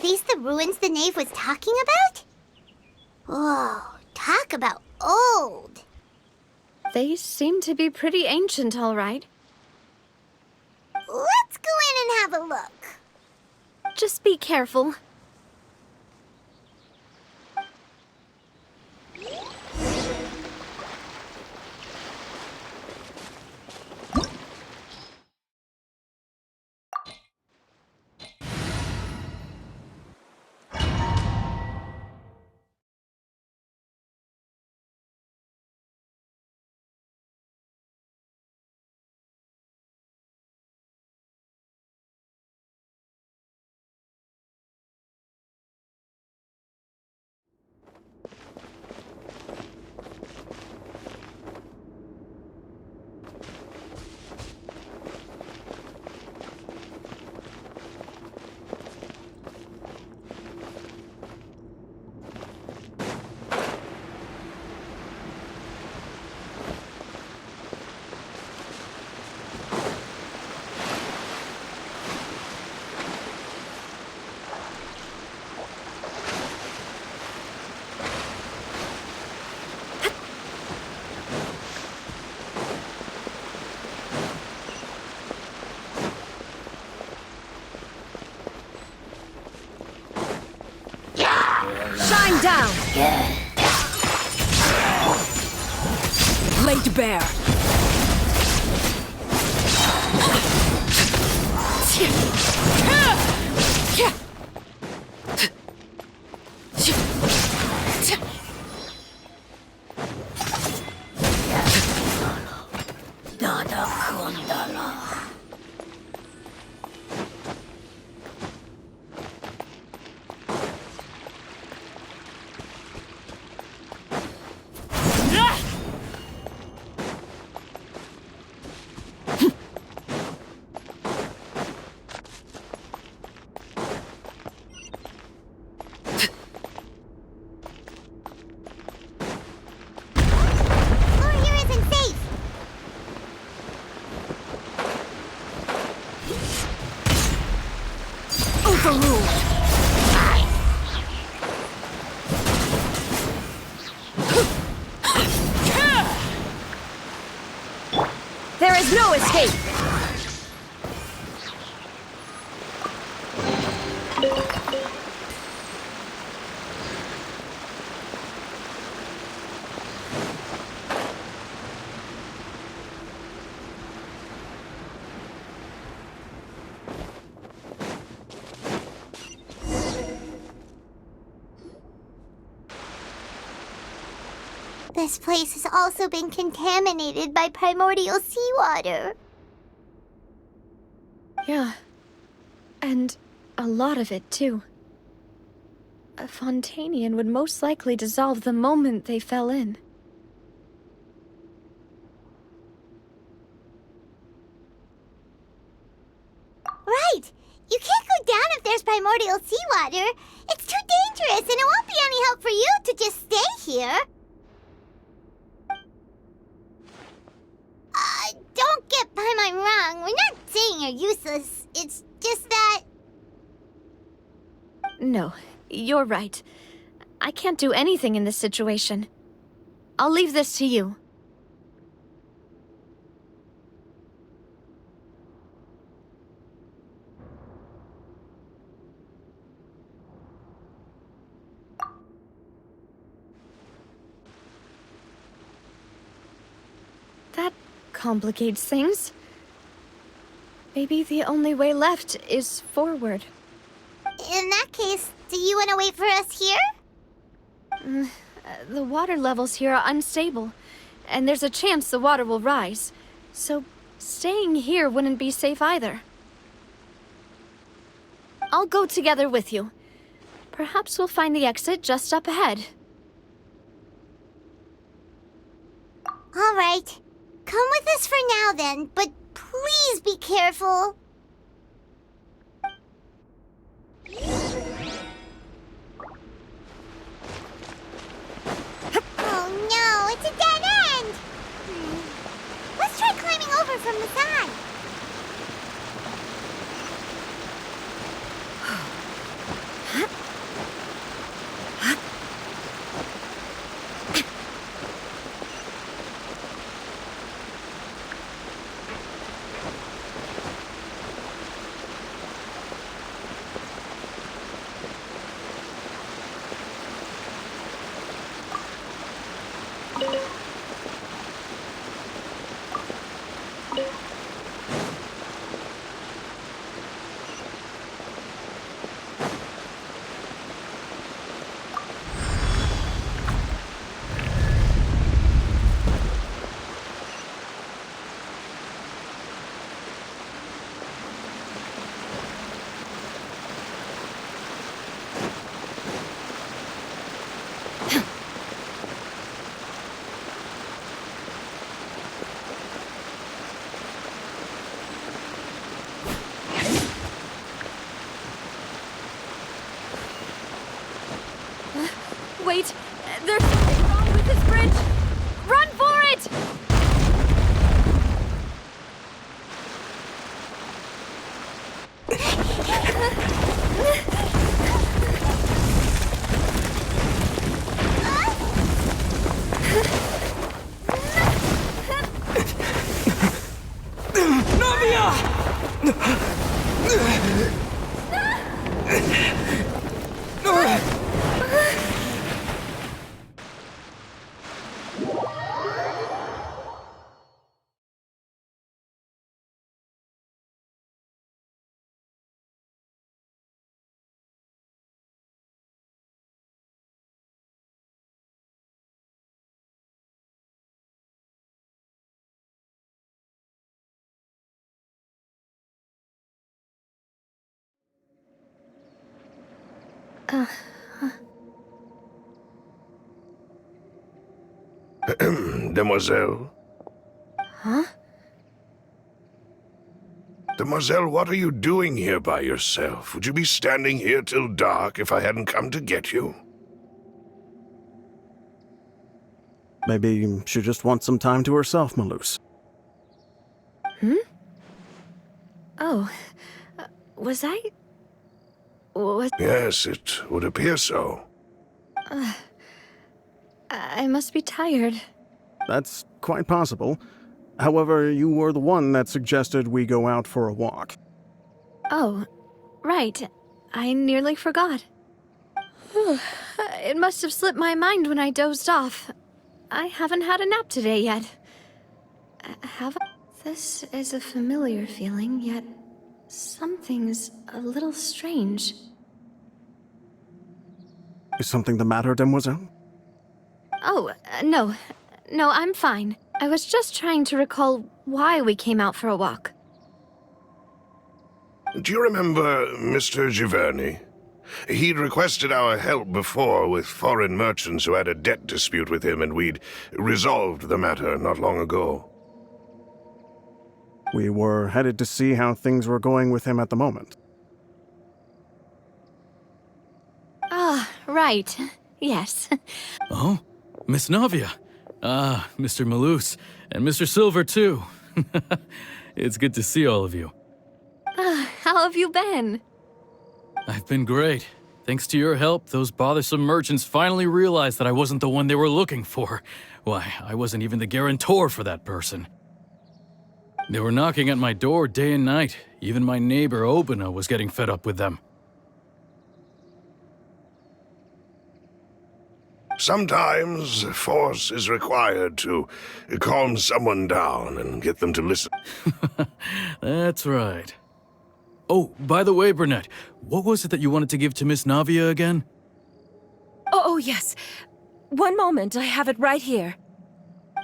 these the ruins the knave was talking about? Whoa, talk about old. They seem to be pretty ancient, all right. Let's go in and have a look. Just be careful. Shine down! Laid bare. Overruled. There is no escape. This place has also been contaminated by primordial seawater. Yeah. And a lot of it, too. A Fontanian would most likely dissolve the moment they fell in. Right! You can't go down if there's primordial seawater. It's too dangerous, and it won't be any help for you to just stay here. Don't get by my wrong. We're not saying you're useless. It's just that... No, you're right. I can't do anything in this situation. I'll leave this to you. That complicates things. Maybe the only way left is forward. In that case, do you want to wait for us here? The water levels here are unstable, and there's a chance the water will rise. So staying here wouldn't be safe either. I'll go together with you. Perhaps we'll find the exit just up ahead. All right. Come with us for now then, but please be careful. Oh no, it's a dead end! Let's try climbing over from the side. Wait, there's something wrong with this bridge! Run for it! Demoiselle? Huh? Demoiselle, what are you doing here by yourself? Would you be standing here till dark if I hadn't come to get you? Maybe she just wants some time to herself, Malus. Oh, was I... Was... Yes, it would appear so. I must be tired. That's quite possible. However, you were the one that suggested we go out for a walk. Oh, right. I nearly forgot. It must have slipped my mind when I dozed off. I haven't had a nap today yet. Have I? This is a familiar feeling, yet something's a little strange. Is something the matter, Demoiselle? Oh, no. No, I'm fine. I was just trying to recall why we came out for a walk. Do you remember Mr. Giverny? He'd requested our help before with foreign merchants who had a debt dispute with him, and we'd resolved the matter not long ago. We were headed to see how things were going with him at the moment. Ah, right. Yes. Oh, Miss Navia. Ah, Mr. Malus, and Mr. Silver, too. It's good to see all of you. How have you been? I've been great. Thanks to your help, those bothersome merchants finally realized that I wasn't the one they were looking for. Why, I wasn't even the guarantor for that person. They were knocking at my door day and night. Even my neighbor, Obina, was getting fed up with them. Sometimes force is required to calm someone down and get them to listen. That's right. Oh, by the way, Burnett, what was it that you wanted to give to Miss Navia again? Oh, yes. One moment, I have it right here.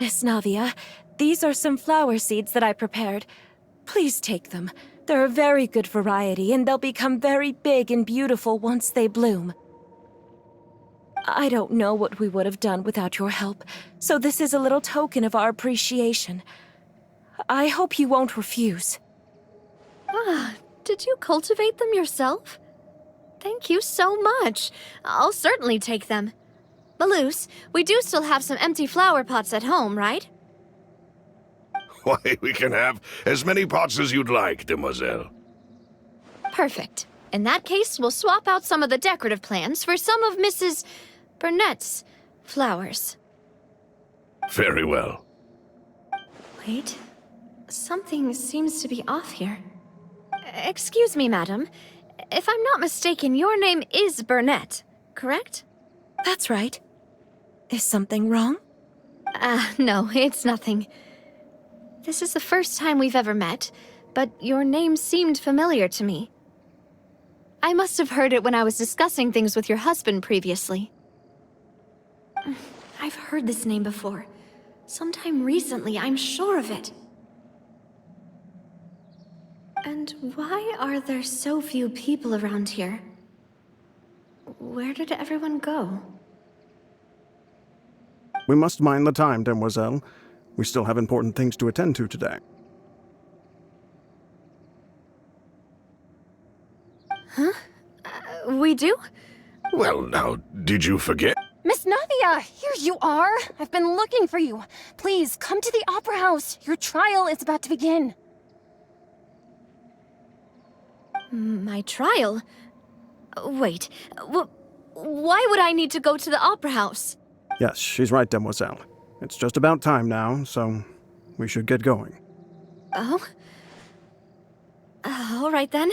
Miss Navia, these are some flower seeds that I prepared. Please take them. They're a very good variety, and they'll become very big and beautiful once they bloom. I don't know what we would have done without your help, so this is a little token of our appreciation. I hope you won't refuse. Ah, did you cultivate them yourself? Thank you so much. I'll certainly take them. Malus, we do still have some empty flower pots at home, right? Why, we can have as many pots as you'd like, Demoiselle. Perfect. In that case, we'll swap out some of the decorative plants for some of Mrs. Burnett's flowers. Very well. Wait. Something seems to be off here. Excuse me, madam. If I'm not mistaken, your name is Burnett, correct? That's right. Is something wrong? No, it's nothing. This is the first time we've ever met, but your name seemed familiar to me. I must have heard it when I was discussing things with your husband previously. I've heard this name before. Sometime recently, I'm sure of it. And why are there so few people around here? Where did everyone go? We must mind the time, Demoiselle. We still have important things to attend to today. We do? Well, now, did you forget? Mr. Miss Navia, here you are. I've been looking for you. Please, come to the Opera House. Your trial is about to begin. My trial? Wait, why would I need to go to the Opera House? Yes, she's right, Demoiselle. It's just about time now, so we should get going. Oh? All right then.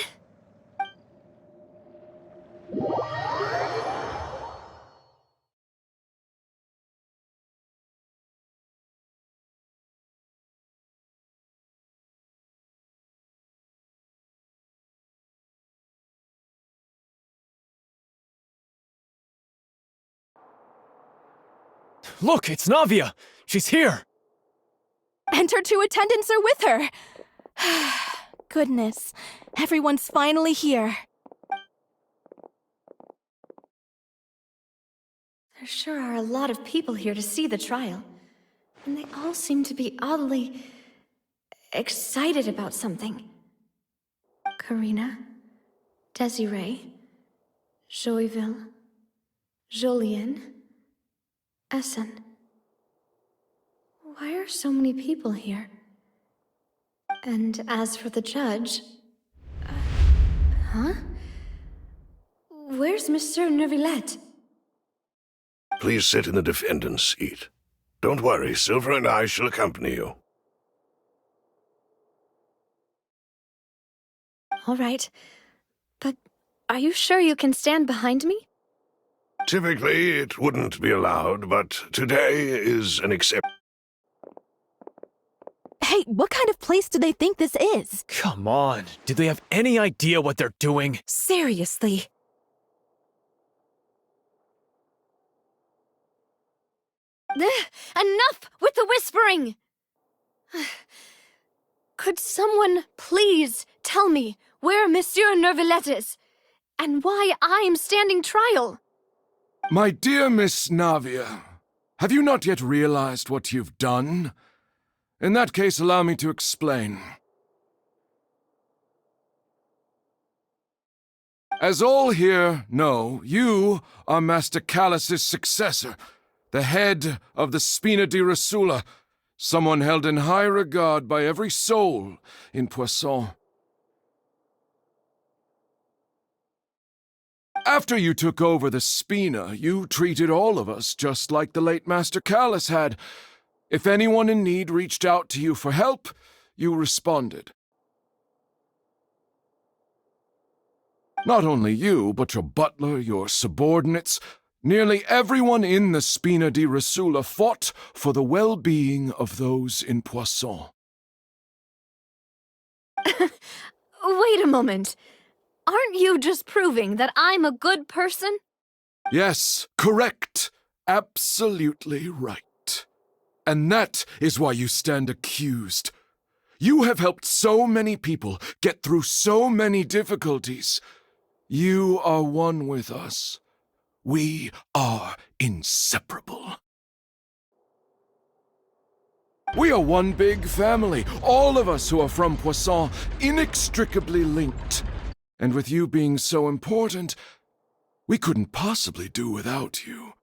Look, it's Navia! She's here! And her two attendants are with her. Goodness, everyone's finally here. There sure are a lot of people here to see the trial. And they all seem to be oddly excited about something. Karina, Desiree, Joyville, Jolien, Essen. Why are so many people here? And as for the judge... huh? Where's Monsieur Neuvillette? Please sit in the defendant's seat. Don't worry, Silver and I shall accompany you. All right. But are you sure you can stand behind me? Typically, it wouldn't be allowed, but today is an exception. Hey, what kind of place do they think this is? Come on, do they have any idea what they're doing? Seriously. Enough with the whispering! Could someone please tell me where Monsieur Neuvillette is, and why I'm standing trial? My dear Miss Navia, have you not yet realized what you've done? In that case, allow me to explain. As all here know, you are Master Callus's successor, the head of the Spina di Rosula, someone held in high regard by every soul in Poisson. After you took over the Spina, you treated all of us just like the late Master Callus had. If anyone in need reached out to you for help, you responded. Not only you, but your butler, your subordinates, nearly everyone in the Spina di Rosula fought for the well-being of those in Poisson. Wait a moment. Aren't you just proving that I'm a good person? Yes, correct. Absolutely right. And that is why you stand accused. You have helped so many people get through so many difficulties. You are one with us. We are inseparable. We are one big family, all of us who are from Poisson, inextricably linked. And with you being so important, we couldn't possibly do without you.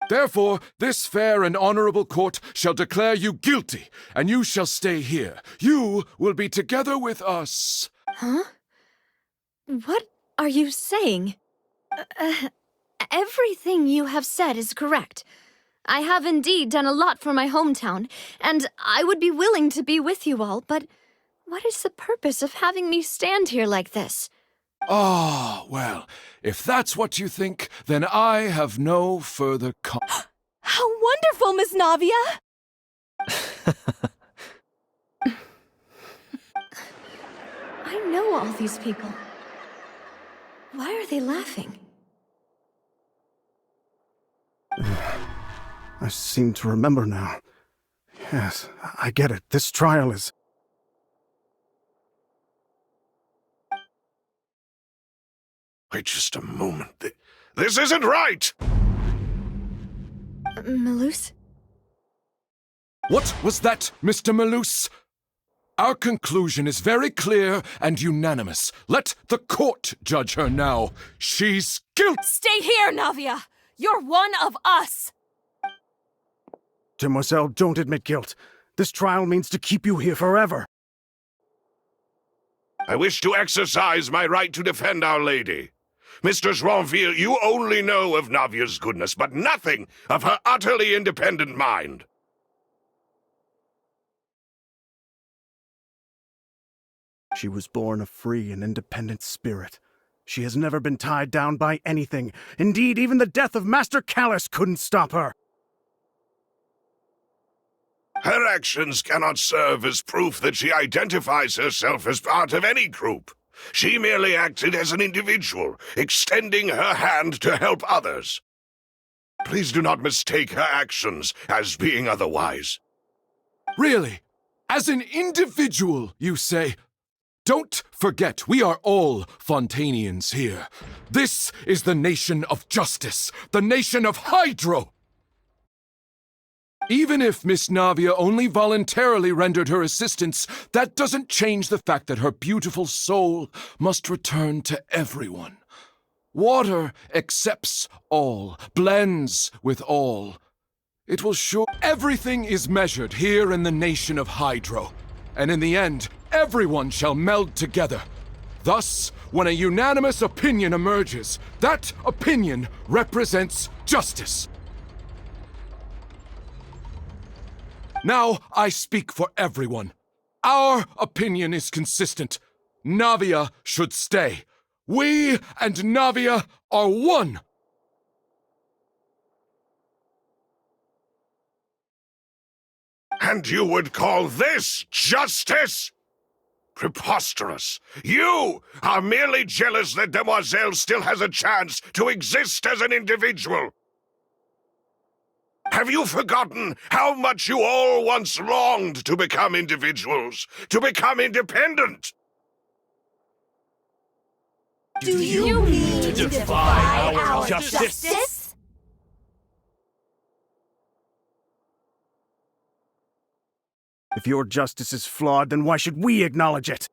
Therefore, this fair and honorable court shall declare you guilty, and you shall stay here. You will be together with us. Huh? What are you saying? Everything you have said is correct. I have indeed done a lot for my hometown, and I would be willing to be with you all, but what is the purpose of having me stand here like this? Ah, well, if that's what you think, then I have no further How wonderful, Miss Navia! I know all these people. Why are they laughing? I seem to remember now. Yes, I get it. This trial is... Wait just a moment. This isn't right! Malus? What was that, Mr. Malus? Our conclusion is very clear and unanimous. Let the court judge her now. She's guilty. Stay here, Navia! You're one of us! Demoiselle, don't admit guilt. This trial means to keep you here forever. I wish to exercise my right to defend Our Lady. Mistress Ronville, you only know of Navia's goodness, but nothing of her utterly independent mind. She was born a free and independent spirit. She has never been tied down by anything. Indeed, even the death of Master Callus couldn't stop her. Her actions cannot serve as proof that she identifies herself as part of any group. She merely acted as an individual, extending her hand to help others. Please do not mistake her actions as being otherwise. Really? As an individual, you say? Don't forget, we are all Fontanians here. This is the nation of justice, the nation of Hydro! Even if Miss Navia only voluntarily rendered her assistance, that doesn't change the fact that her beautiful soul must return to everyone. Water accepts all, blends with all. It will show everything is measured here in the nation of Hydro, and in the end, everyone shall meld together. Thus, when a unanimous opinion emerges, that opinion represents justice. Now I speak for everyone. Our opinion is consistent. Navia should stay. We and Navia are one. And you would call this justice? Preposterous. You are merely jealous that Demoiselle still has a chance to exist as an individual. Have you forgotten how much you all once longed to become individuals, to become independent? Do you mean to defy our justice? If your justice is flawed, then why should we acknowledge it?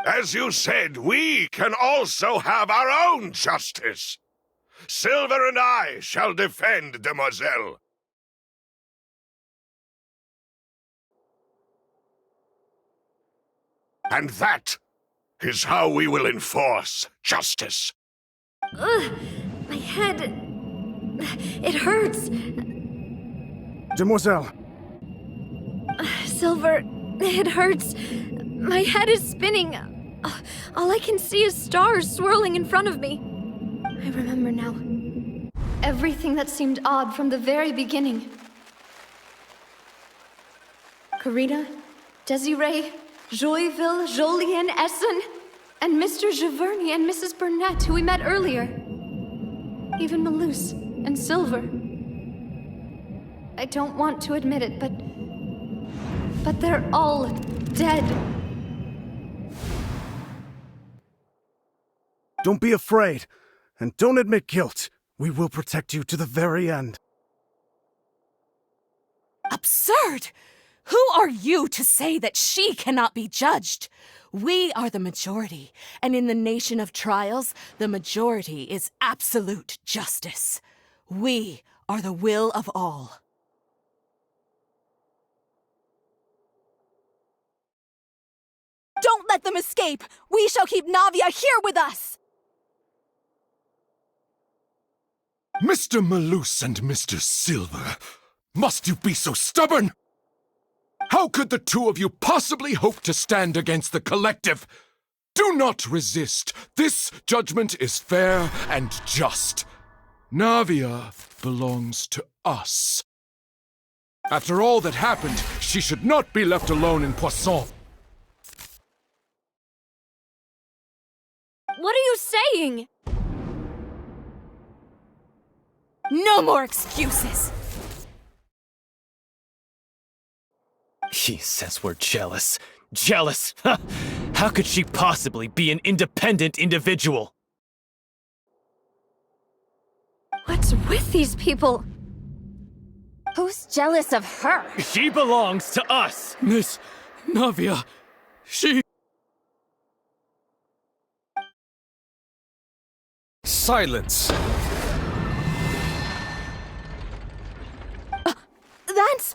As you said, we can also have our own justice. Silver and I shall defend Demoiselle. And that is how we will enforce justice. Ugh, my head... it hurts. Demoiselle! Silver, it hurts. My head is spinning. All I can see is stars swirling in front of me. I remember now. Everything that seemed odd from the very beginning. Karina, Desiree, Joyville, Jolien, Essen, and Mr. Giverny and Mrs. Burnett, who we met earlier. Even Malus and Silver. I don't want to admit it, but they're all dead. Don't be afraid, and don't admit guilt. We will protect you to the very end. Absurd! Who are you to say that she cannot be judged? We are the majority, and in the nation of trials, the majority is absolute justice. We are the will of all. Don't let them escape! We shall keep Navia here with us! Mr. Malus and Mr. Silver, must you be so stubborn? How could the two of you possibly hope to stand against the collective? Do not resist. This judgment is fair and just. Navia belongs to us. After all that happened, she should not be left alone in Poisson. What are you saying? No more excuses! He says we're jealous. Jealous? How could she possibly be an independent individual? What's with these people? Who's jealous of her? She belongs to us! Miss Navia, she... Silence! That's...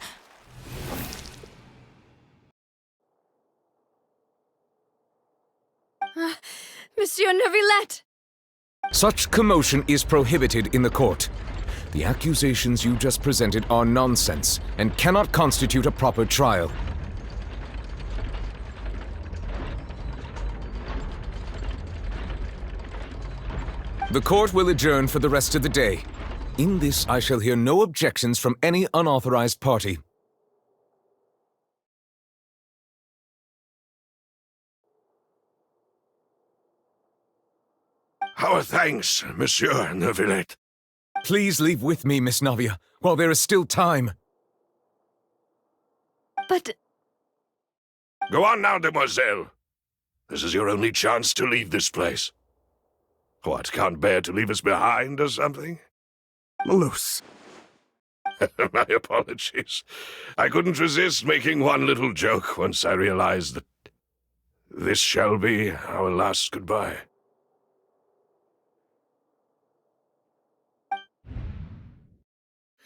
Monsieur Neuvillette! Such commotion is prohibited in the court. The accusations you just presented are nonsense and cannot constitute a proper trial. The court will adjourn for the rest of the day. In this, I shall hear no objections from any unauthorized party. Our thanks, Monsieur Neuvillette. Please leave with me, Miss Navia, while there is still time. But... Go on now, demoiselle. This is your only chance to leave this place. What, can't bear to leave us behind or something? Malus. My apologies. I couldn't resist making one little joke once I realized that this shall be our last goodbye.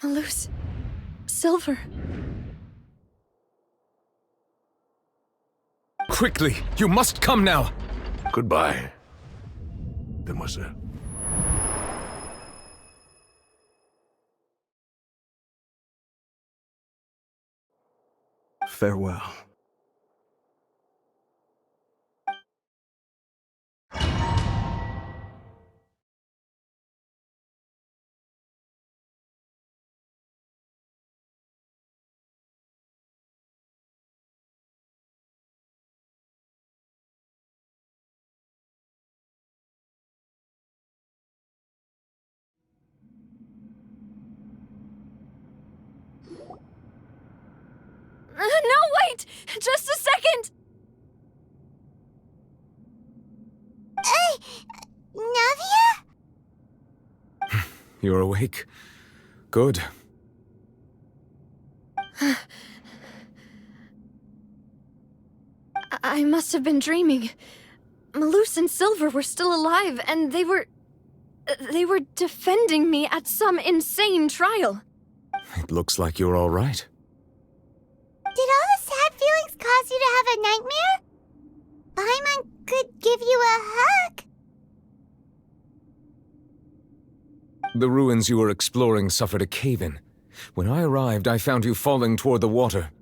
Malus... Silver... Quickly! You must come now! Goodbye, demoiselle. Farewell. No, wait! Just a second! Hey, Navia? You're awake. Good. I must have been dreaming. Malus and Silver were still alive, and they were defending me at some insane trial. It looks like you're all right. Did all the sad feelings cause you to have a nightmare? Paimon could give you a hug. The ruins you were exploring suffered a cave-in. When I arrived, I found you falling toward the water.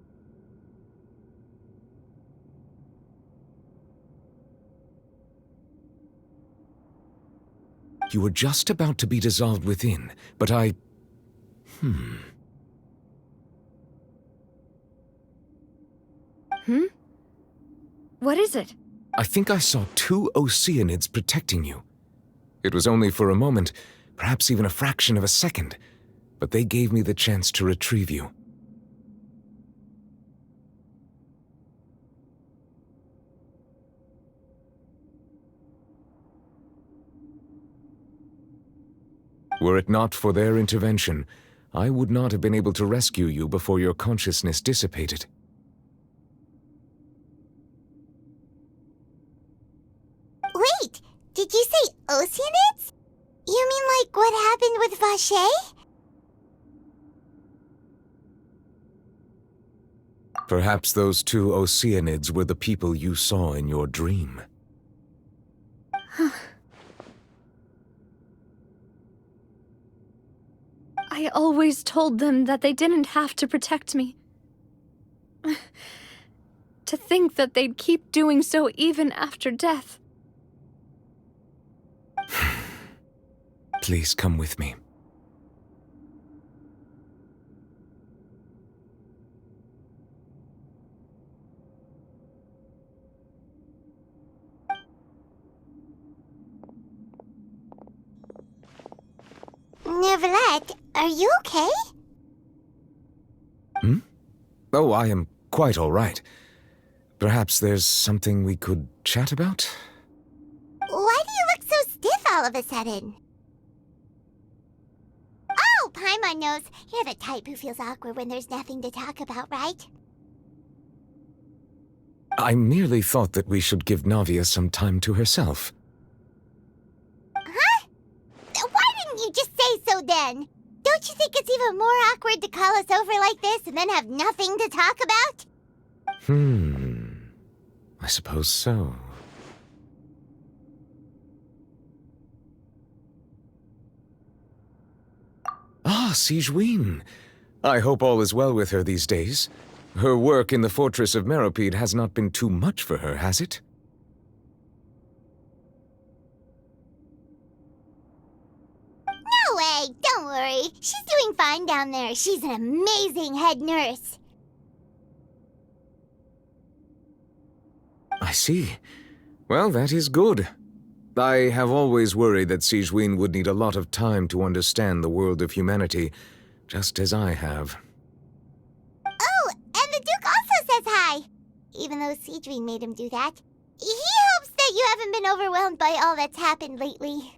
You were just about to be dissolved within, but I... What is it? I think I saw 2 Oceanids protecting you. It was only for a moment, perhaps even a fraction of a second, but they gave me the chance to retrieve you. Were it not for their intervention, I would not have been able to rescue you before your consciousness dissipated. Wait, did you say Oceanids? You mean like what happened with Vache? Perhaps those 2 Oceanids were the people you saw in your dream. I always told them that they didn't have to protect me. To think that they'd keep doing so even after death. Please come with me. Neuvillette, are you okay? Oh, I am quite all right. Perhaps there's something we could chat about? Why do you look so stiff all of a sudden? Oh, Paimon knows. You're the type who feels awkward when there's nothing to talk about, right? I merely thought that we should give Navia some time to herself. Huh? Don't you think it's even more awkward to call us over like this and then have nothing to talk about? I suppose so. Ah, Sigewinne. I hope all is well with her these days. Her work in the fortress of Meropide has not been too much for her, has it? No way! Don't worry. She's doing fine down there. She's an amazing head nurse. I see. Well, that is good. I have always worried that Sigewinne would need a lot of time to understand the world of humanity, just as I have. Oh, and the Duke also says hi. Even though Sigewinne made him do that. He hopes that you haven't been overwhelmed by all that's happened lately.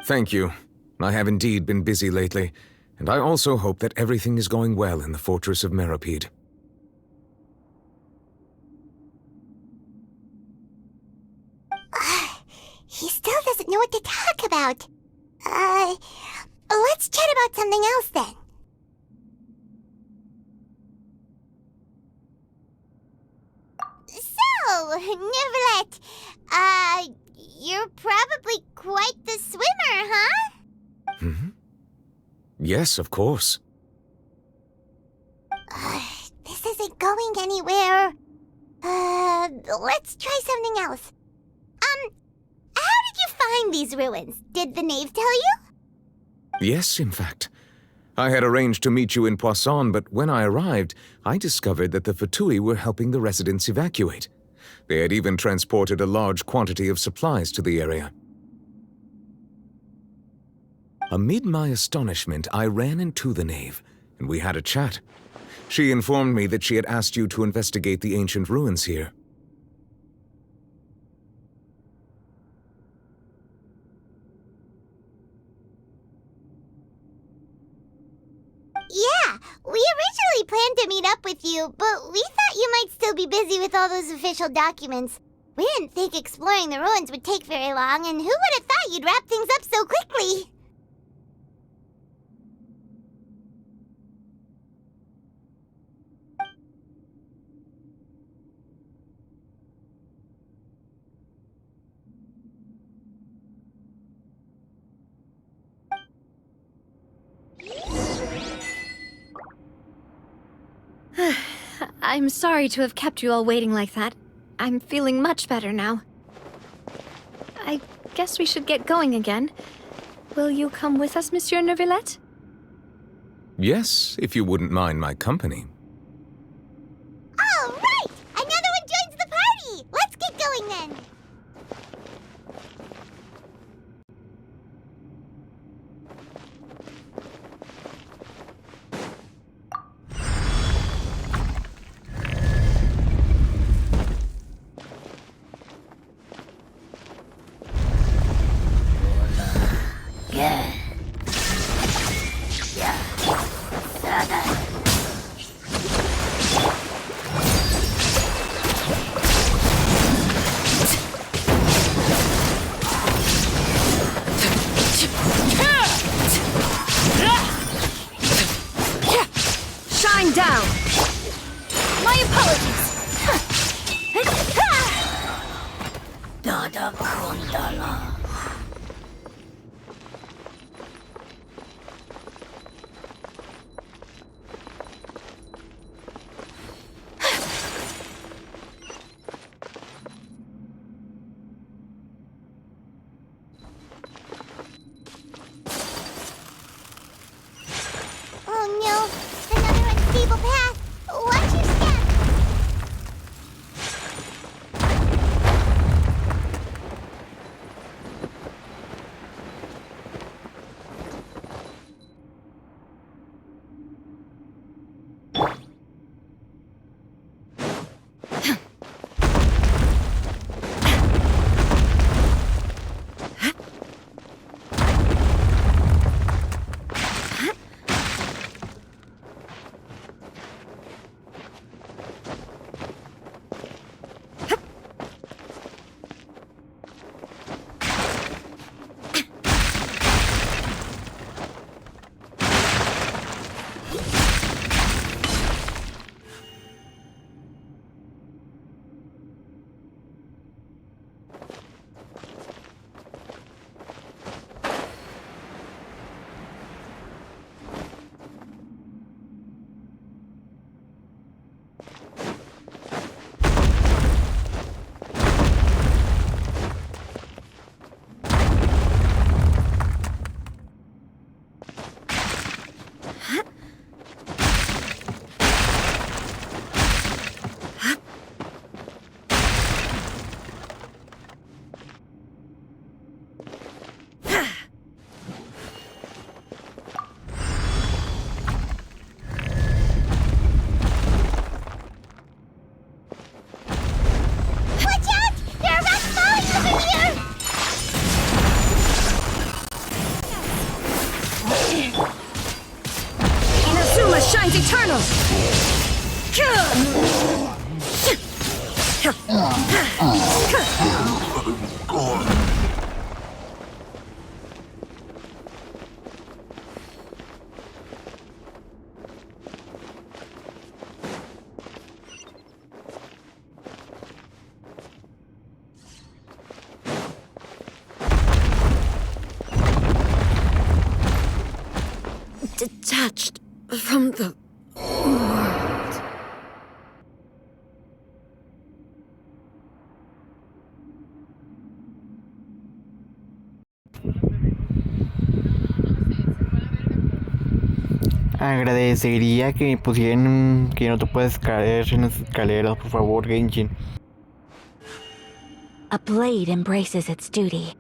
Thank you. I have indeed been busy lately, and I also hope that everything is going well in the fortress of Meropide. He still doesn't know what to talk about. Let's chat about something else then. So, Neverlet, you're probably quite the swimmer, huh? Yes, of course. This isn't going anywhere. Let's try something else. How did you find these ruins? Did the knave tell you? Yes, in fact. I had arranged to meet you in Poisson, but when I arrived, I discovered that the Fatui were helping the residents evacuate. They had even transported a large quantity of supplies to the area. Amid my astonishment, I ran into the knave, and we had a chat. She informed me that she had asked you to investigate the ancient ruins here. Yeah, we originally planned to meet up with you, but we thought you might still be busy with all those official documents. We didn't think exploring the ruins would take very long, and who would have thought you'd wrap things up so quickly? I'm sorry to have kept you all waiting like that. I'm feeling much better now. I guess we should get going again. Will you come with us, Monsieur Neuvillette? Yes, if you wouldn't mind my company. All right! Another one joins the party! Let's get going then! Shine down! My apologies! Dada Kundala. Oh no, another unstable path. Watch your step. detached from the world. Agradecería que me pusieran que no te puedes caer en las escaleras, por favor, Genshin. A blade embraces its duty.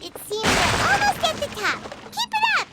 It seems we're almost at the top. Keep it up!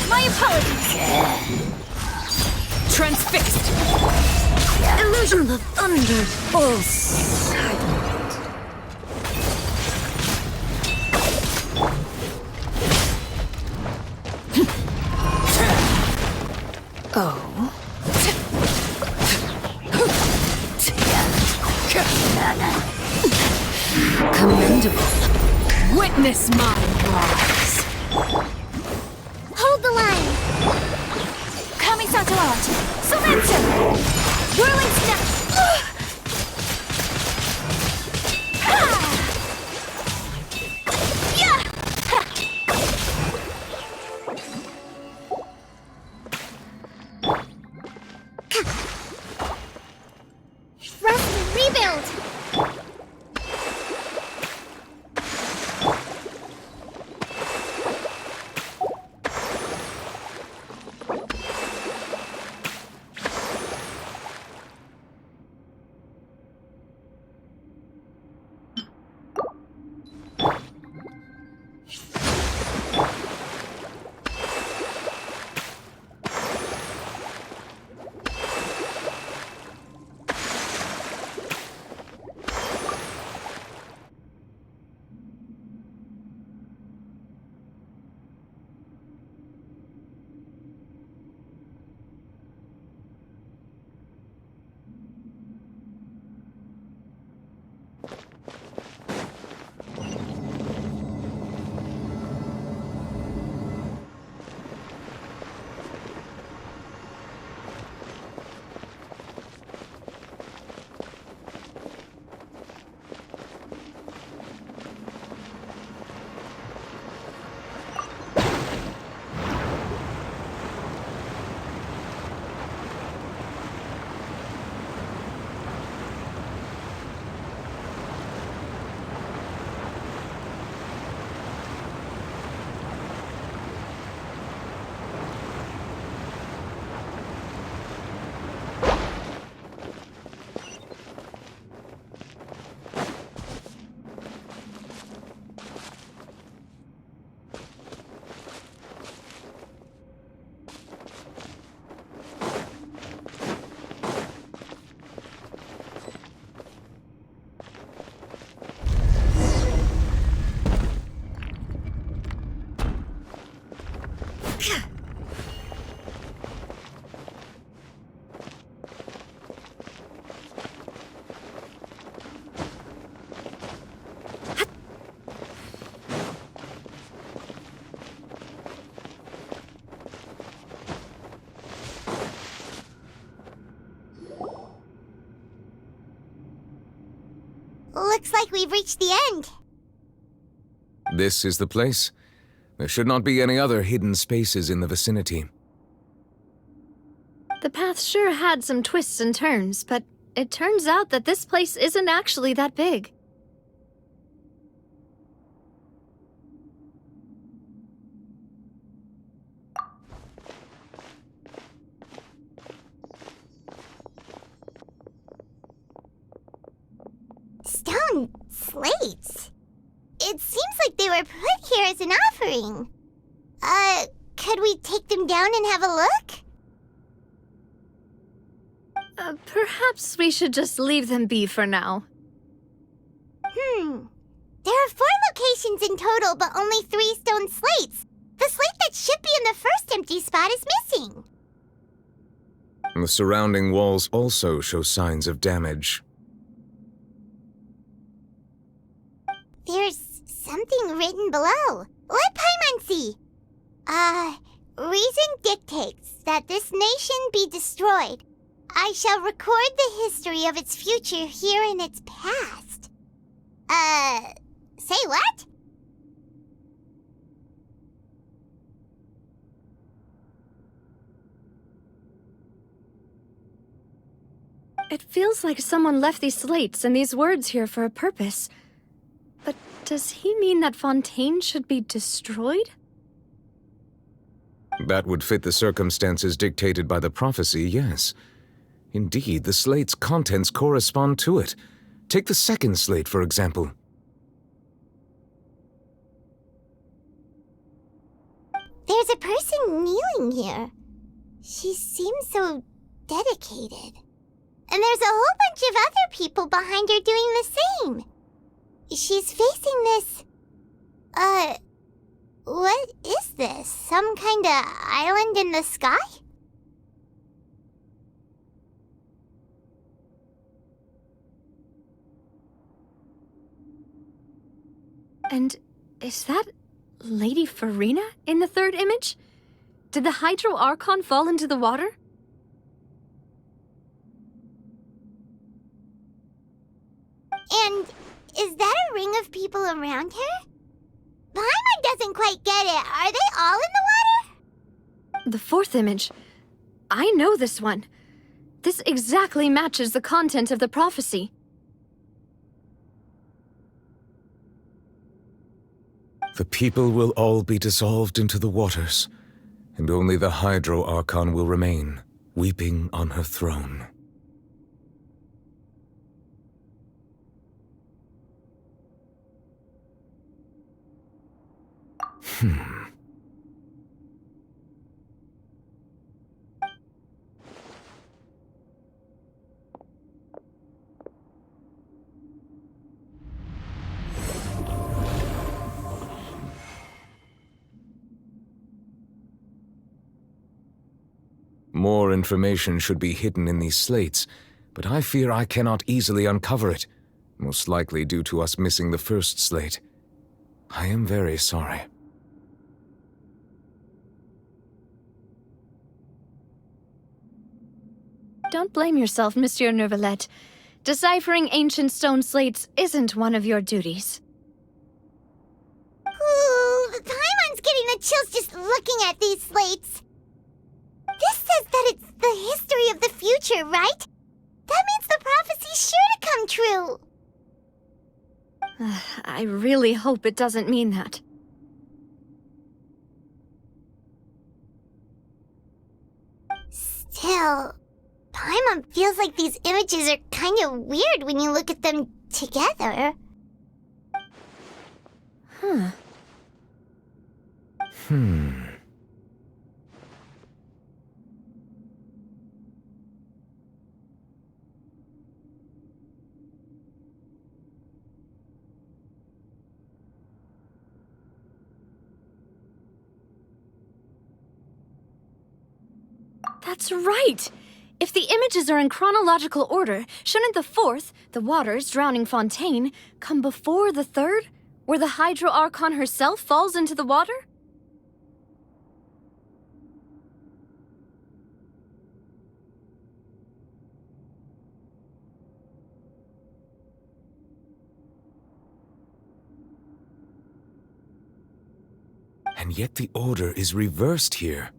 My apologies! Transfixed! Illusion of thunder falls silent. Oh. Commendable. Witness my rise. Hold the line! Kamisato out! Surrender! Whirling snap! Rest and rebuild! Looks like we've reached the end. This is the place. There should not be any other hidden spaces in the vicinity. The path sure had some twists and turns, but it turns out that this place isn't actually that big. Stone slates? It seems like they were put here as an offering. Could we take them down and have a look? Perhaps we should just leave them be for now. There are 4 locations in total, but only 3 stone slates. The slate that should be in the first empty spot is missing. The surrounding walls also show signs of damage. There's something written below. Let Paimon see. Reason dictates that this nation be destroyed. I shall record the history of its future here in its past. Say what? It feels like someone left these slates and these words here for a purpose. But does he mean that Fontaine should be destroyed? That would fit the circumstances dictated by the prophecy, yes. Indeed, the slate's contents correspond to it. Take the second slate, for example. There's a person kneeling here. She seems so dedicated. And there's a whole bunch of other people behind her doing the same. She's facing this... what is this? Some kind of island in the sky? And is that Lady Farina in the third image? Did the Hydro Archon fall into the water? And is that a ring of people around her? Paimon doesn't quite get it. Are they all in the water? The fourth image. I know this one. This exactly matches the content of the prophecy. The people will all be dissolved into the waters, and only the Hydro Archon will remain, weeping on her throne. More information should be hidden in these slates, but I fear I cannot easily uncover it, most likely due to us missing the first slate. I am very sorry. Don't blame yourself, Monsieur Neuvillette. Deciphering ancient stone slates isn't one of your duties. Ooh, Paimon's getting the chills just looking at these slates. This says that it's the history of the future, right? That means the prophecy's sure to come true. I really hope it doesn't mean that. Still, Paimon feels like these images are kind of weird when you look at them together. That's right! If the images are in chronological order, shouldn't the fourth, the waters drowning Fontaine, come before the third, where the Hydro Archon herself falls into the water? And yet the order is reversed here.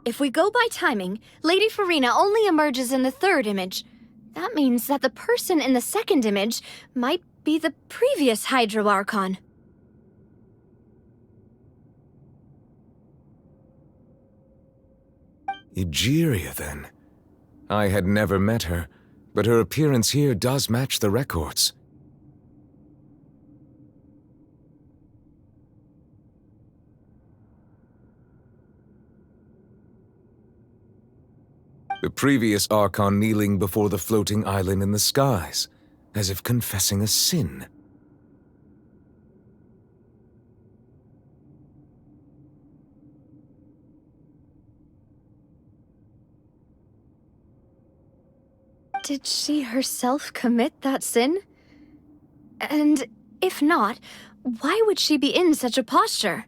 If we go by timing, Lady Farina only emerges in the third image. That means that the person in the second image might be the previous Hydro Archon. Egeria, then. I had never met her, but her appearance here does match the records. The previous Archon kneeling before the floating island in the skies, as if confessing a sin. Did she herself commit that sin? And if not, why would she be in such a posture?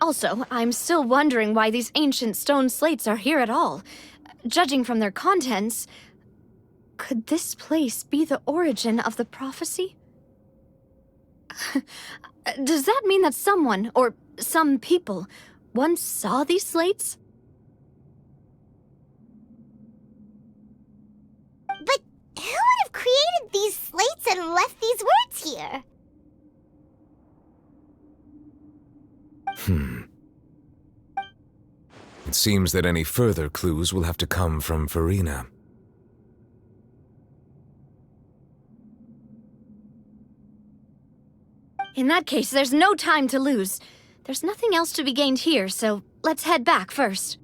Also, I'm still wondering why these ancient stone slates are here at all. Judging from their contents, could this place be the origin of the prophecy? Does that mean that someone, or some people, once saw these slates? But who would have created these slates and left these words here? It seems that any further clues will have to come from Farina. In that case, there's no time to lose. There's nothing else to be gained here, so let's head back first.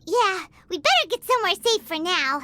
Yeah, we better get somewhere safe for now.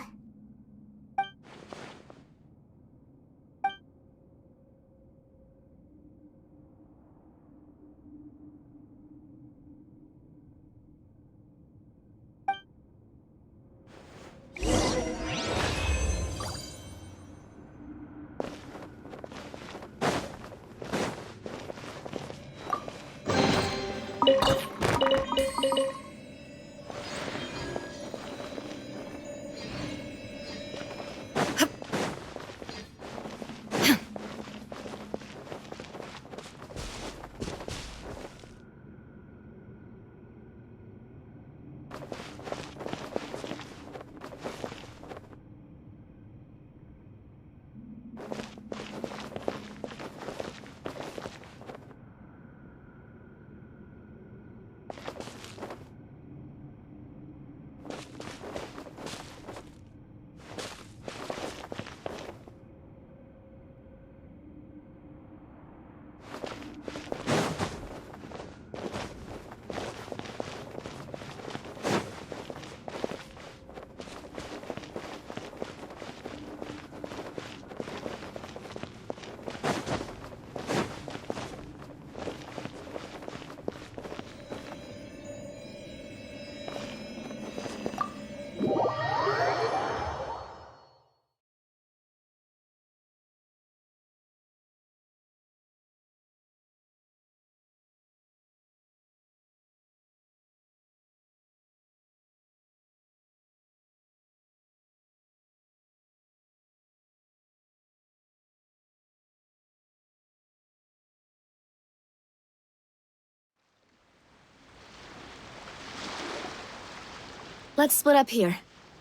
Let's split up here.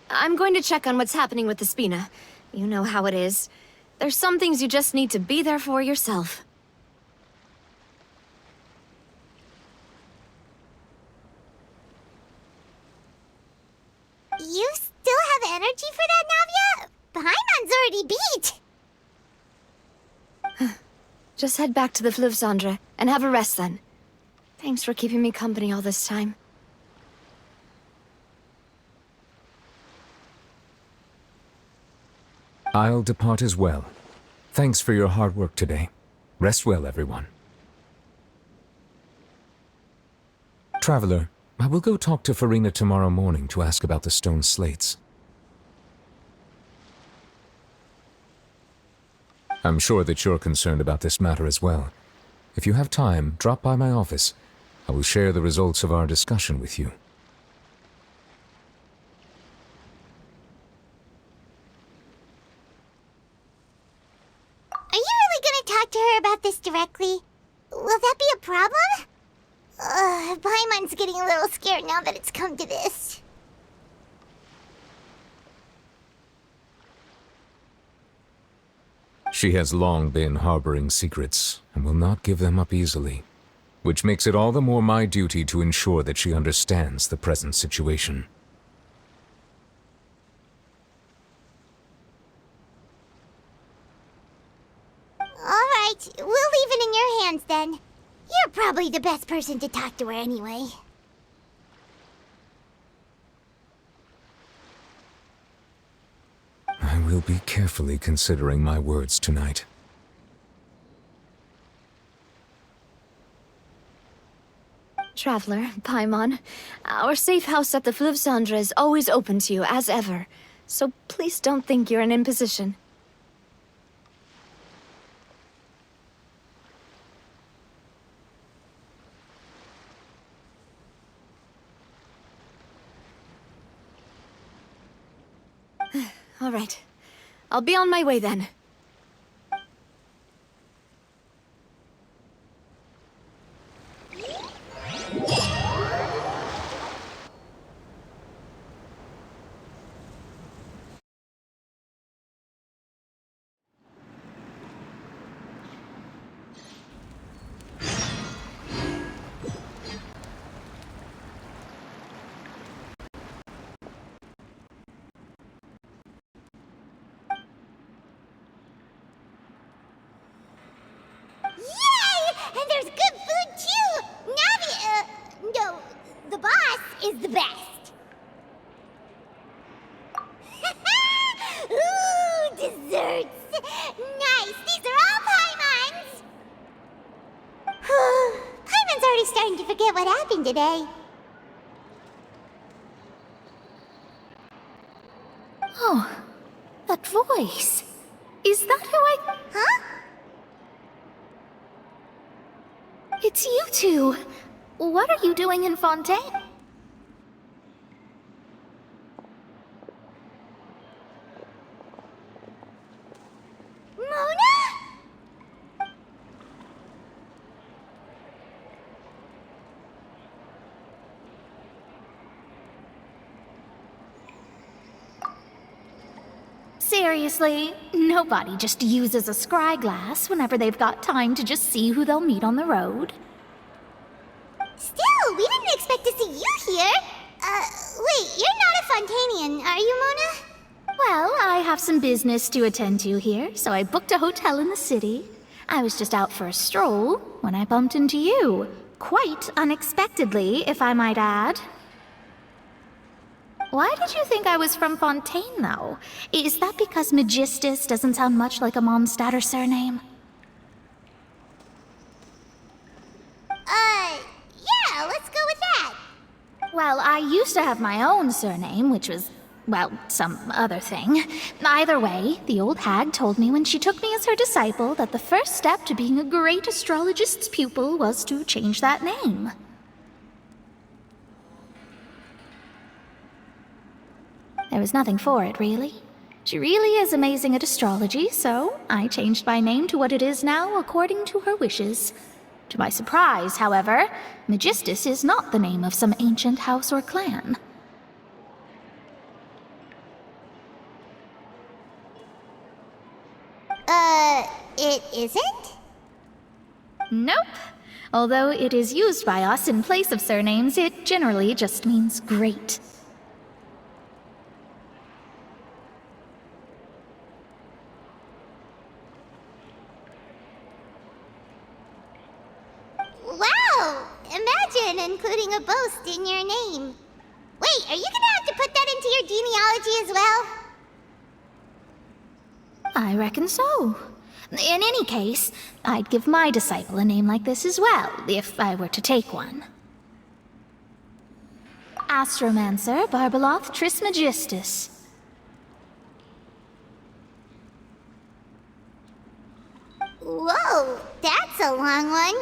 I'm going to check on what's happening with the Spina. You know how it is. There's some things you just need to be there for yourself. You still have energy for that, Navia? Paimon's already beat. Just head back to the Fleuve Cendre and have a rest then. Thanks for keeping me company all this time. I'll depart as well. Thanks for your hard work today. Rest well, everyone. Traveler, I will go talk to Farina tomorrow morning to ask about the stone slates. I'm sure that you're concerned about this matter as well. If you have time, drop by my office. I will share the results of our discussion with you. Are you really gonna talk to her about this directly? Will that be a problem? Paimon's getting a little scared now that it's come to this. She has long been harboring secrets, and will not give them up easily, which makes it all the more my duty to ensure that she understands the present situation. Alright, we'll leave it in your hands then. You're probably the best person to talk to her anyway. I will be carefully considering my words tonight. Traveler, Paimon, our safe house at the Fleuve Cendre is always open to you, as ever. So please don't think you're an imposition. All right. I'll be on my way then. Yay! And there's good food too! No, the boss is the best. Ooh, desserts! Nice, these are all Paimon's! Paimon's already starting to forget what happened today. Oh, that voice. Is that who I... Huh? It's you two. What are you doing in Fontaine? Mona? Seriously, nobody just uses a scry glass whenever they've got time to just see who they'll meet on the road. Still, we didn't expect to see you here. Wait, you're not a Fontanian, are you, Mona? Well, I have some business to attend to here, so I booked a hotel in the city. I was just out for a stroll when I bumped into you. Quite unexpectedly, if I might add. Why did you think I was from Fontaine, though? Is that because Magistus doesn't sound much like a Mondstatter surname? Yeah, let's go with that. Well, I used to have my own surname, which was, well, some other thing. Either way, the old hag told me when she took me as her disciple that the first step to being a great astrologist's pupil was to change that name. There was nothing for it, really. She really is amazing at astrology, so I changed my name to what it is now according to her wishes. To my surprise, however, Magistus is not the name of some ancient house or clan. It isn't? Nope. Although it is used by us in place of surnames, it generally just means great. Wow! Imagine including a boast in your name. Wait, are you gonna have to put that into your genealogy as well? I reckon so. In any case, I'd give my disciple a name like this as well, if I were to take one. Astromancer Barbeloth Trismegistus. a long one.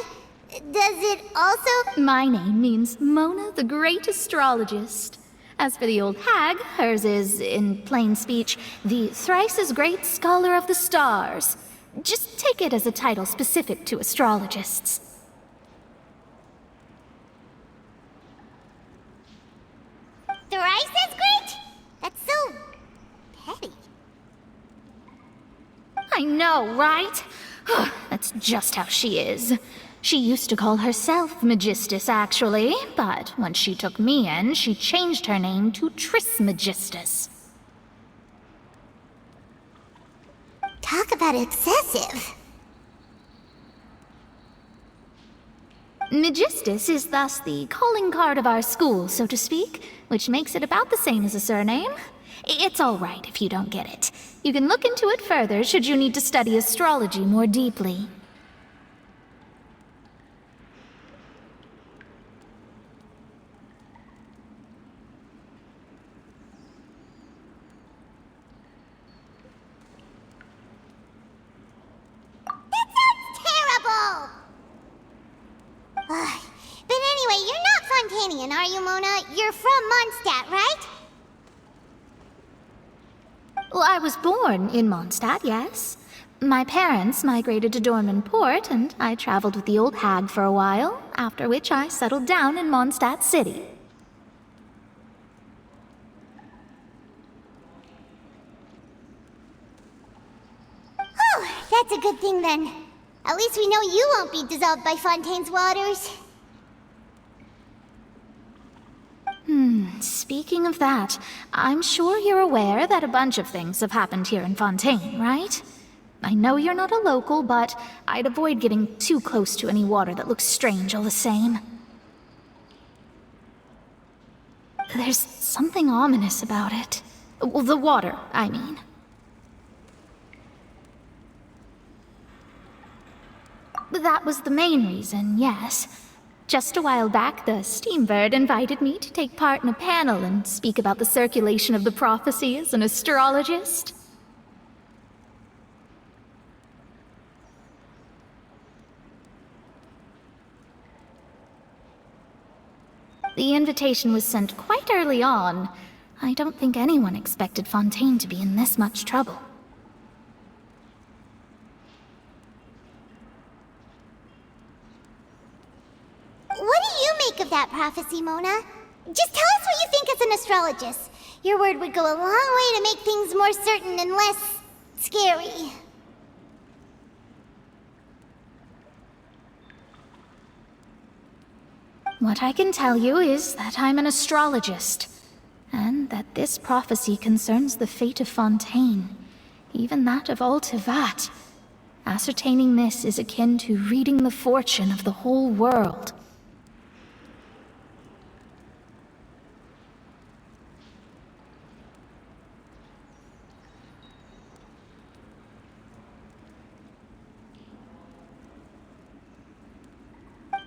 Does it also... My name means Mona the Great Astrologist. As for the old hag, hers is, in plain speech, the thrice as great Scholar of the Stars. Just take it as a title specific to astrologists. Thrice as great? That's so... petty. I know, right? That's just how she is. She used to call herself Magistus, actually, but when she took me in, she changed her name to Trismegistus. Talk about excessive. Magistus is thus the calling card of our school, so to speak, which makes it about the same as a surname. It's all right if you don't get it. You can look into it further should you need to study astrology more deeply. Terrible! But anyway, you're not Fontanian, are you, Mona? You're from Mondstadt, right? Well, I was born in Mondstadt, yes. My parents migrated to Dorman Port, and I traveled with the old hag for a while, after which I settled down in Mondstadt City. Oh, that's a good thing then. At least we know you won't be dissolved by Fontaine's waters. Speaking of that, I'm sure you're aware that a bunch of things have happened here in Fontaine, right? I know you're not a local, but I'd avoid getting too close to any water that looks strange all the same. There's something ominous about it. Well, the water, I mean. That was the main reason, yes. Just a while back, the Steambird invited me to take part in a panel and speak about the circulation of the prophecy as an astrologist. The invitation was sent quite early on. I don't think anyone expected Fontaine to be in this much trouble. What do you make of that prophecy, Mona? Just tell us what you think as an astrologist. Your word would go a long way to make things more certain and less... scary. What I can tell you is that I'm an astrologist, and that this prophecy concerns the fate of Fontaine, even that of all Tevat. Ascertaining this is akin to reading the fortune of the whole world.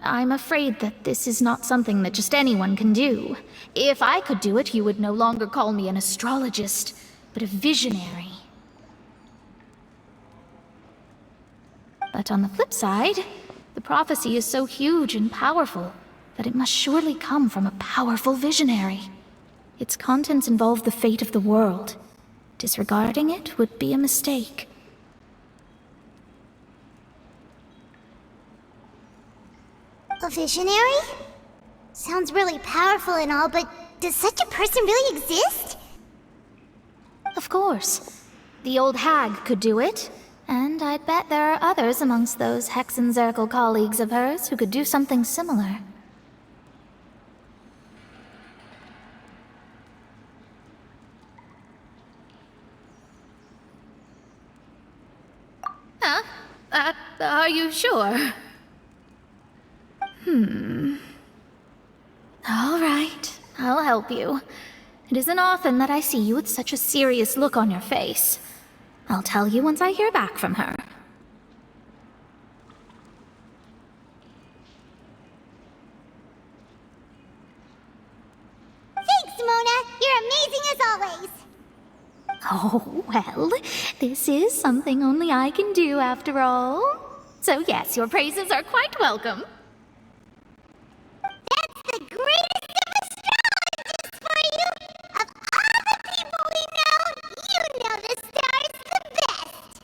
I'm afraid that this is not something that just anyone can do. If I could do it, you would no longer call me an astrologist, but a visionary. But on the flip side, the prophecy is so huge and powerful that it must surely come from a powerful visionary. Its contents involve the fate of the world. Disregarding it would be a mistake. A visionary? Sounds really powerful and all, but does such a person really exist? Of course. The old hag could do it, and I'd bet there are others amongst those Hexenzirkel colleagues of hers who could do something similar. Huh? Are you sure? All right, I'll help you. It isn't often that I see you with such a serious look on your face. I'll tell you once I hear back from her. Thanks, Mona! You're amazing as always! Oh, well, this is something only I can do after all. So yes, your praises are quite welcome. That's the greatest of astrologers for you! Of all the people we know, you know the stars the best!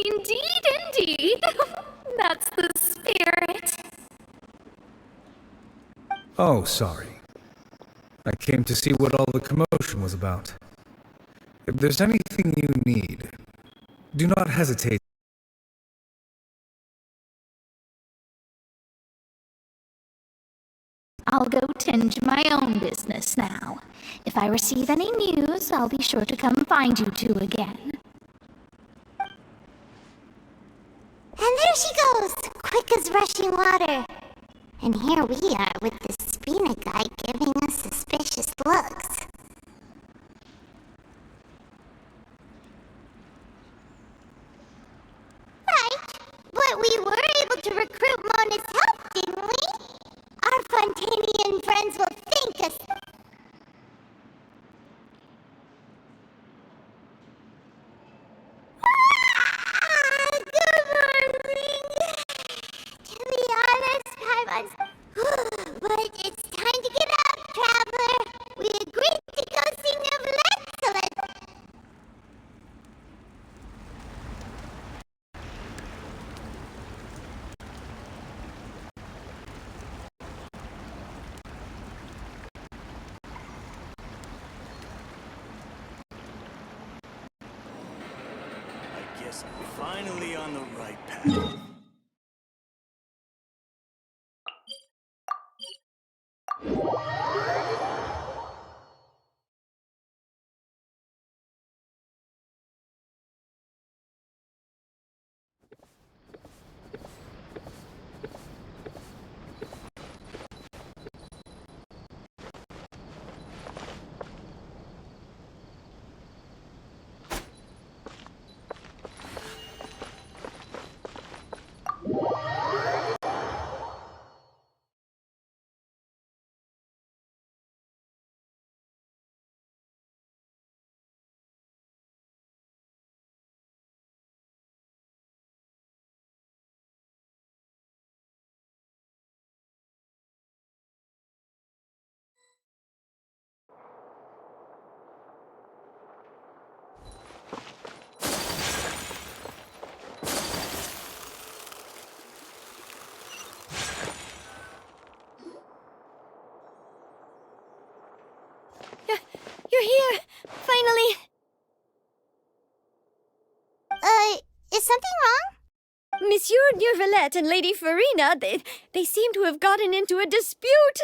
Indeed, indeed. That's the spirit. Oh, sorry. I came to see what all the commotion was about. If there's anything you need, do not hesitate. I'll go tend to my own business now. If I receive any news, I'll be sure to come find you two again. And there she goes, quick as rushing water. And here we are with the Spina guy giving us suspicious looks. Right, but we were able to recruit Mona's help, didn't we? Our Fontanian friends will thank us. Good morning. To be honest, but it's time to get up, traveler. We agreed to go see Neverland, so let's... I guess I'm finally on the right path. You're here! Finally! Is something wrong? Monsieur Neurvalette and Lady Farina, they seem to have gotten into a dispute.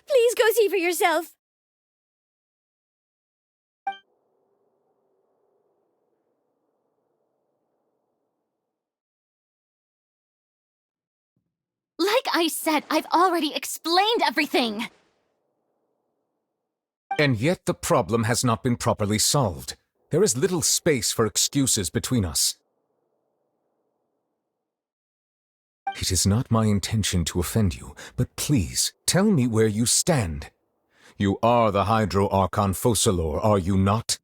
Please go see for yourself. Like I said, I've already explained everything! And yet the problem has not been properly solved. There is little space for excuses between us. It is not my intention to offend you, but please, tell me where you stand. You are the Hydro Archon Focalor, are you not?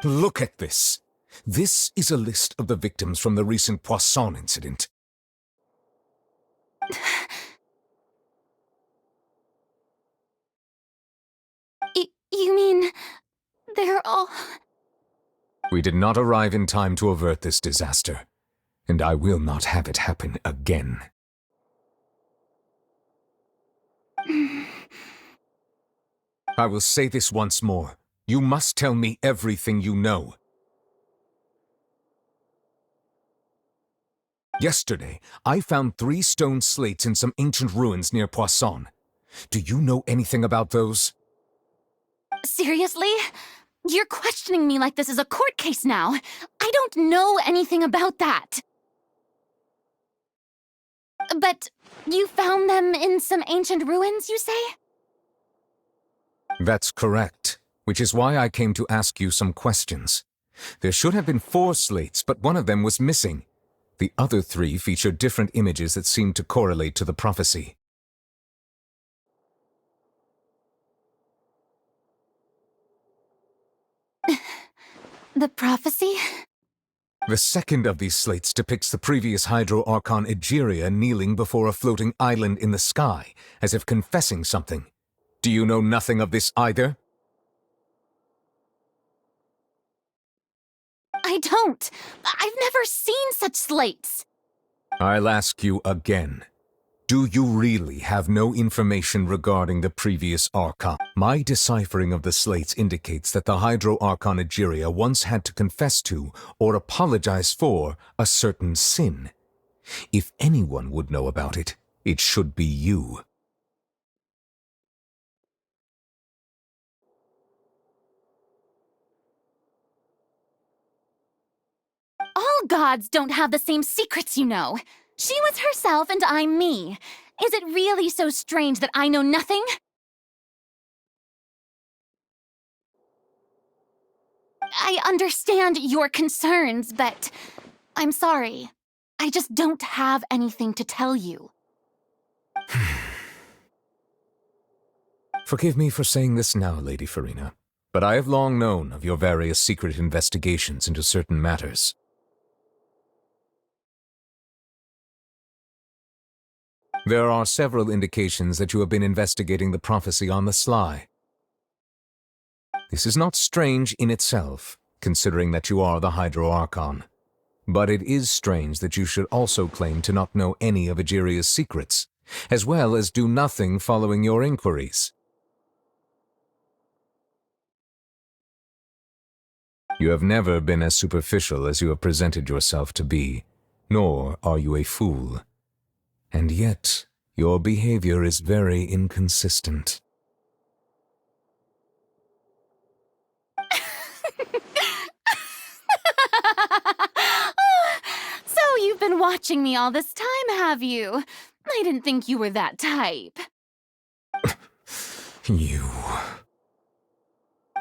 Look at this. This is a list of the victims from the recent Poisson incident. You mean... they're all... We did not arrive in time to avert this disaster, and I will not have it happen again. I will say this once more. You must tell me everything you know. Yesterday, I found 3 stone slates in some ancient ruins near Poisson. Do you know anything about those? Seriously? You're questioning me like this is a court case now. I don't know anything about that. But you found them in some ancient ruins, you say? That's correct, which is why I came to ask you some questions. There should have been 4 slates, but one of them was missing. The other 3 featured different images that seemed to correlate to the prophecy. The prophecy? The second of these slates depicts the previous Hydro Archon Egeria kneeling before a floating island in the sky, as if confessing something. Do you know nothing of this either? I don't. I've never seen such slates. I'll ask you again. Do you really have no information regarding the previous Archon? My deciphering of the slates indicates that the Hydro Archon Egeria once had to confess to, or apologize for, a certain sin. If anyone would know about it, it should be you. All gods don't have the same secrets, you know. She was herself and I'm me. Is it really so strange that I know nothing? I understand your concerns, but I'm sorry. I just don't have anything to tell you. Forgive me for saying this now, Lady Farina, but I have long known of your various secret investigations into certain matters. There are several indications that you have been investigating the prophecy on the sly. This is not strange in itself, considering that you are the Hydro Archon. But it is strange that you should also claim to not know any of Egeria's secrets, as well as do nothing following your inquiries. You have never been as superficial as you have presented yourself to be, nor are you a fool. And yet, your behavior is very inconsistent. So you've been watching me all this time, have you? I didn't think you were that type. You...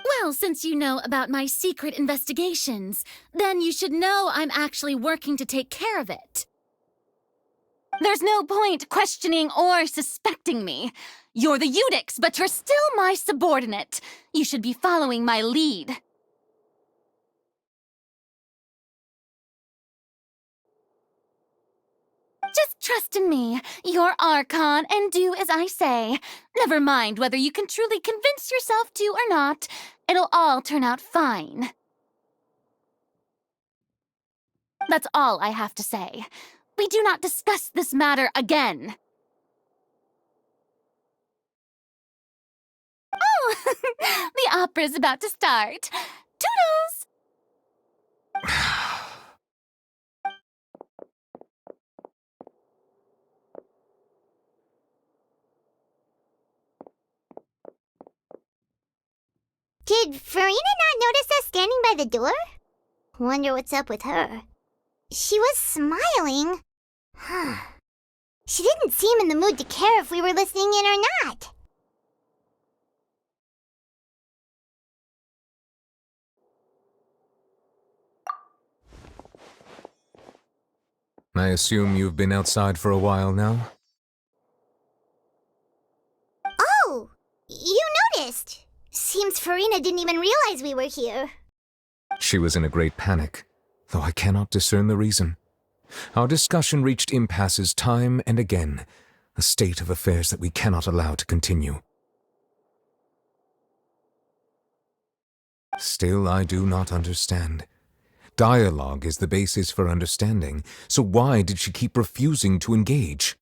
Well, since you know about my secret investigations, then you should know I'm actually working to take care of it. There's no point questioning or suspecting me. You're the Eudix, but you're still my subordinate. You should be following my lead. Just trust in me. You're Archon, and do as I say. Never mind whether you can truly convince yourself to or not. It'll all turn out fine. That's all I have to say. We do not discuss this matter again. Oh, the opera's about to start. Toodles! Did Farina not notice us standing by the door? Wonder what's up with her. She was smiling. She didn't seem in the mood to care if we were listening in or not. I assume you've been outside for a while now? Oh! You noticed! Seems Farina didn't even realize we were here. She was in a great panic, though I cannot discern the reason. Our discussion reached impasses time and again, a state of affairs that we cannot allow to continue. Still, I do not understand. Dialogue is the basis for understanding, so why did she keep refusing to engage?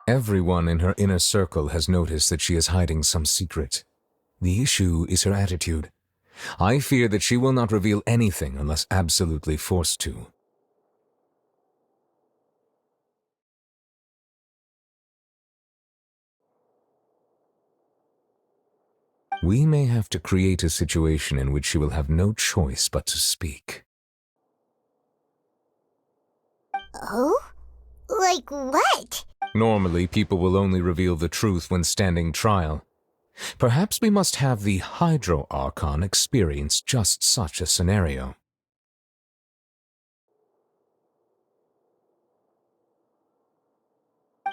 Everyone in her inner circle has noticed that she is hiding some secret. The issue is her attitude. I fear that she will not reveal anything unless absolutely forced to. We may have to create a situation in which she will have no choice but to speak. Oh? Like what? Normally, people will only reveal the truth when standing trial. Perhaps we must have the Hydro Archon experience just such a scenario.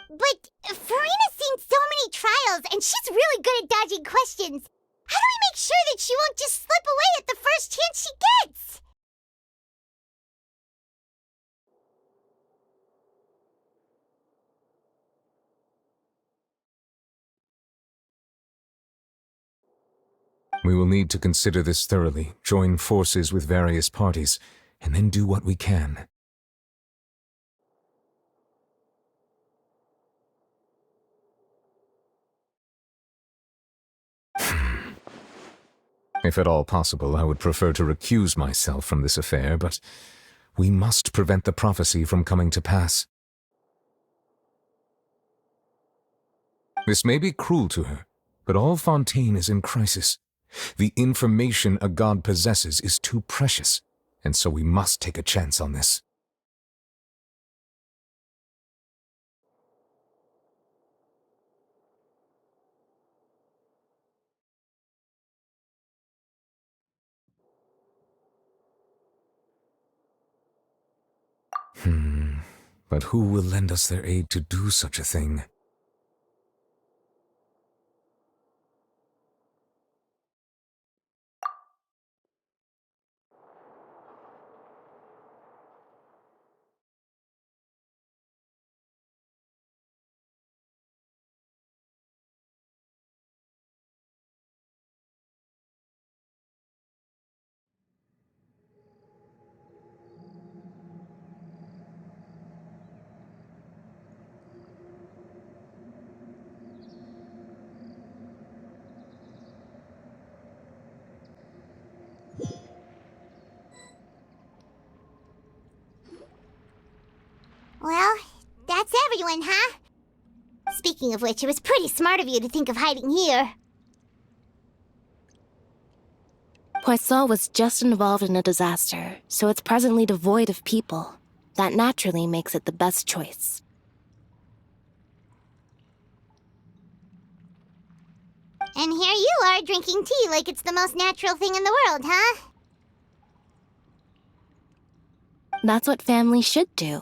But Farina's seen so many trials, and she's really good at dodging questions. How do we make sure that she won't just slip away at the first chance she gets? We will need to consider this thoroughly, join forces with various parties, and then do what we can. If at all possible, I would prefer to recuse myself from this affair, but we must prevent the prophecy from coming to pass. This may be cruel to her, but all Fontaine is in crisis. The information a god possesses is too precious, and so we must take a chance on this. But who will lend us their aid to do such a thing? Well, that's everyone, huh? Speaking of which, it was pretty smart of you to think of hiding here. Poisson was just involved in a disaster, so it's presently devoid of people. That naturally makes it the best choice. And here you are drinking tea like it's the most natural thing in the world, huh? That's what families should do.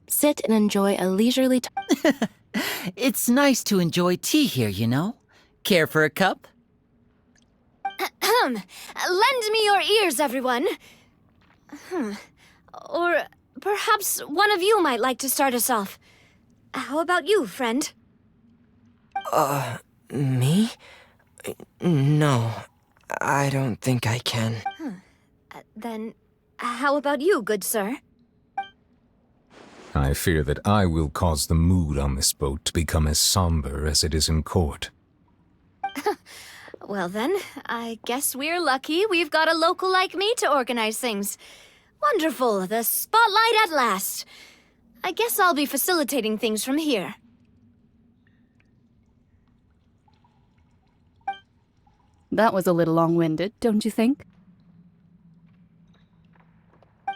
Sit and enjoy a leisurely time. It's nice to enjoy tea here, you know? Care for a cup? Lend me your ears, everyone. Or perhaps one of you might like to start us off. How about you, friend? Me? No, I don't think I can. Then, how about you, good sir? I fear that I will cause the mood on this boat to become as somber as it is in court. Well then, I guess we're lucky we've got a local like me to organize things. Wonderful, the spotlight at last. I guess I'll be facilitating things from here. That was a little long-winded, don't you think?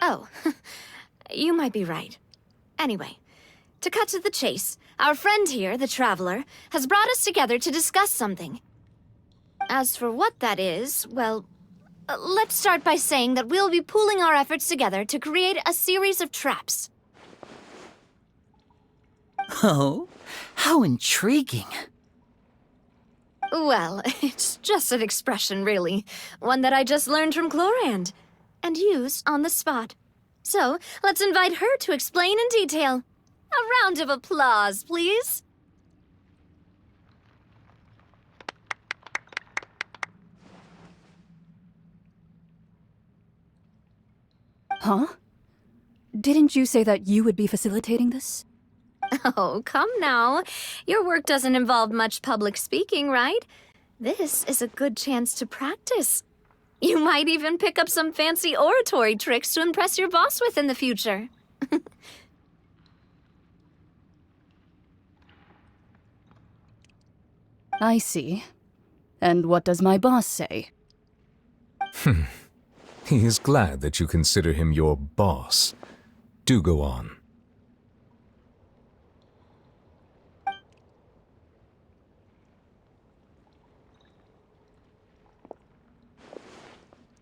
Oh, you might be right. Anyway, to cut to the chase, our friend here, the Traveler, has brought us together to discuss something. As for what that is, well, let's start by saying that we'll be pooling our efforts together to create a series of traps. Oh, how intriguing. Well, it's just an expression, really. One that I just learned from Chlorand, and used on the spot. So, let's invite her to explain in detail. A round of applause, please. Huh? Didn't you say that you would be facilitating this? Oh, come now. Your work doesn't involve much public speaking, right? This is a good chance to practice. You might even pick up some fancy oratory tricks to impress your boss with in the future. I see. And what does my boss say? He is glad that you consider him your boss. Do go on.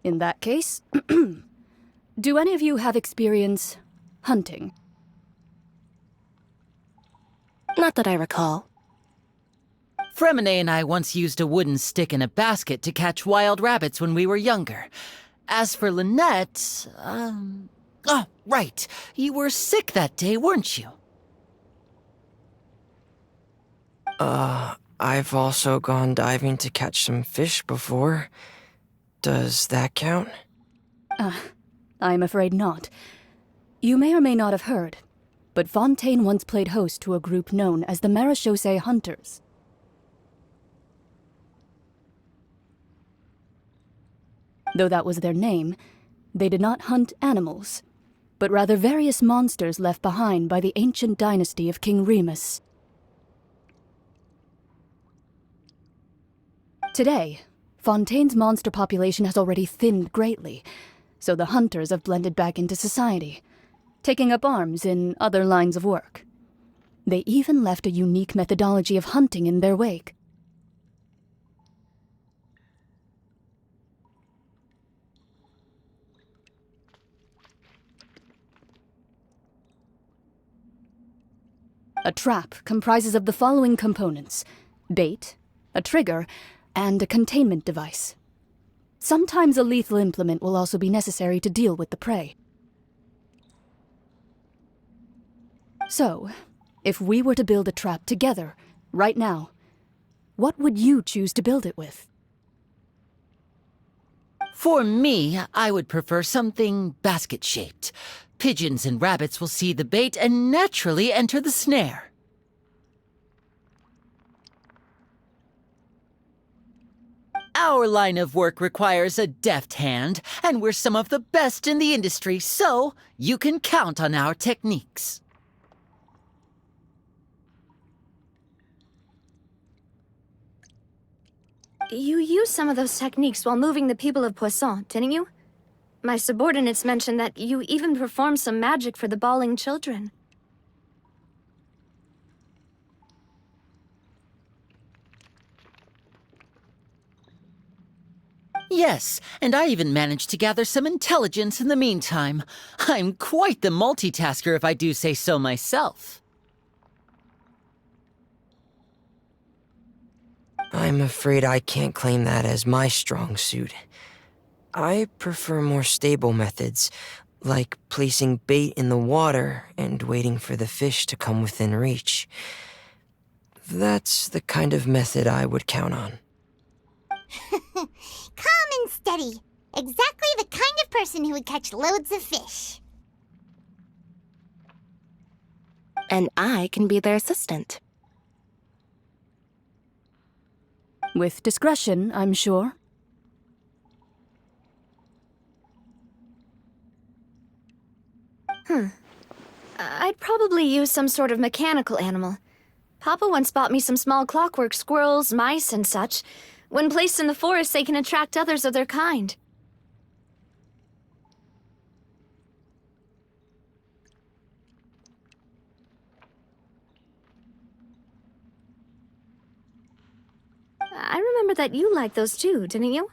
In that case, do any of you have experience hunting? Not that I recall. Fremine and I once used a wooden stick in a basket to catch wild rabbits when we were younger. As for Lynette, oh, right. You were sick that day, weren't you? I've also gone diving to catch some fish before. Does that count? I'm afraid not. You may or may not have heard, but Fontaine once played host to a group known as the Marechaussee Hunters. Though that was their name, they did not hunt animals, but rather various monsters left behind by the ancient dynasty of King Remus. Today, Fontaine's monster population has already thinned greatly, so the hunters have blended back into society, taking up arms in other lines of work. They even left a unique methodology of hunting in their wake. A trap comprises of the following components: bait, a trigger, and a containment device. Sometimes a lethal implement will also be necessary to deal with the prey. So, if we were to build a trap together, right now, what would you choose to build it with? For me, I would prefer something basket-shaped. Pigeons and rabbits will see the bait and naturally enter the snare. Our line of work requires a deft hand, and we're some of the best in the industry, so you can count on our techniques. You used some of those techniques while moving the people of Poisson, didn't you? My subordinates mentioned that you even performed some magic for the bawling children. Yes, and I even managed to gather some intelligence in the meantime. I'm quite the multitasker if I do say so myself. I'm afraid I can't claim that as my strong suit. I prefer more stable methods, like placing bait in the water and waiting for the fish to come within reach. That's the kind of method I would count on. Calm and steady. Exactly the kind of person who would catch loads of fish. And I can be their assistant. With discretion, I'm sure. I'd probably use some sort of mechanical animal. Papa once bought me some small clockwork squirrels, mice, and such. When placed in the forest, they can attract others of their kind. I remember that you liked those too, didn't you?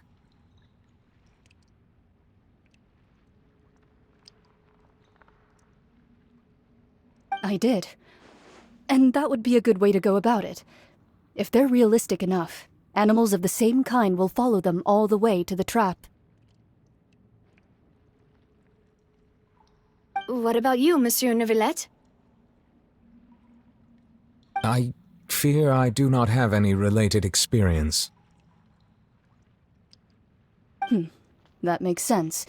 I did. And that would be a good way to go about it. If they're realistic enough, animals of the same kind will follow them all the way to the trap. What about you, Monsieur Neuvillette? I fear I do not have any related experience. That makes sense.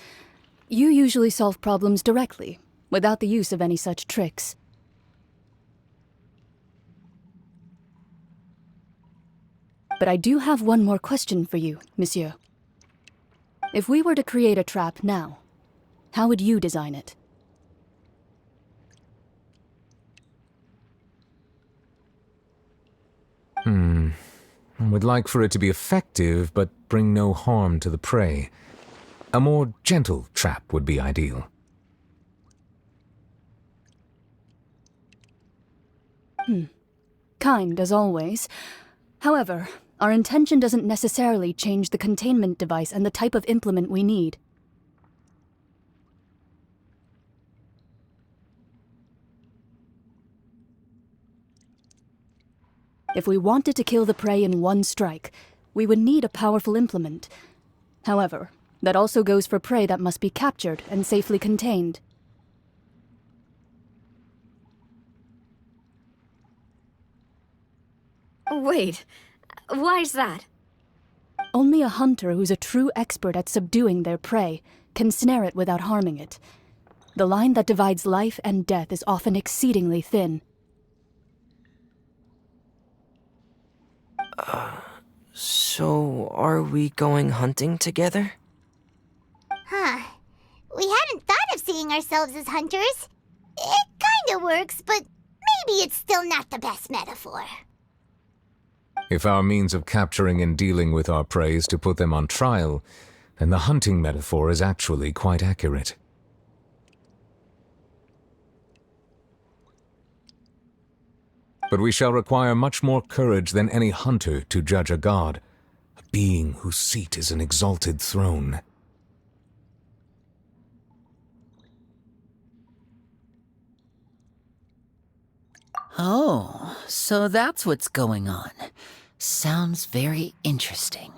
You usually solve problems directly, without the use of any such tricks. But I do have one more question for you, monsieur. If we were to create a trap now, how would you design it? I would like for it to be effective, but bring no harm to the prey. A more gentle trap would be ideal. Kind as always. However, Our intention doesn't necessarily change the containment device and the type of implement we need. If we wanted to kill the prey in one strike, we would need a powerful implement. However, that also goes for prey that must be captured and safely contained. Wait, why's that? Only a hunter who's a true expert at subduing their prey can snare it without harming it. The line that divides life and death is often exceedingly thin. So are we going hunting together? Huh. We hadn't thought of seeing ourselves as hunters. It kinda works, but maybe it's still not the best metaphor. If our means of capturing and dealing with our prey is to put them on trial, then the hunting metaphor is actually quite accurate. But we shall require much more courage than any hunter to judge a god, a being whose seat is an exalted throne. Oh, so that's what's going on. Sounds very interesting.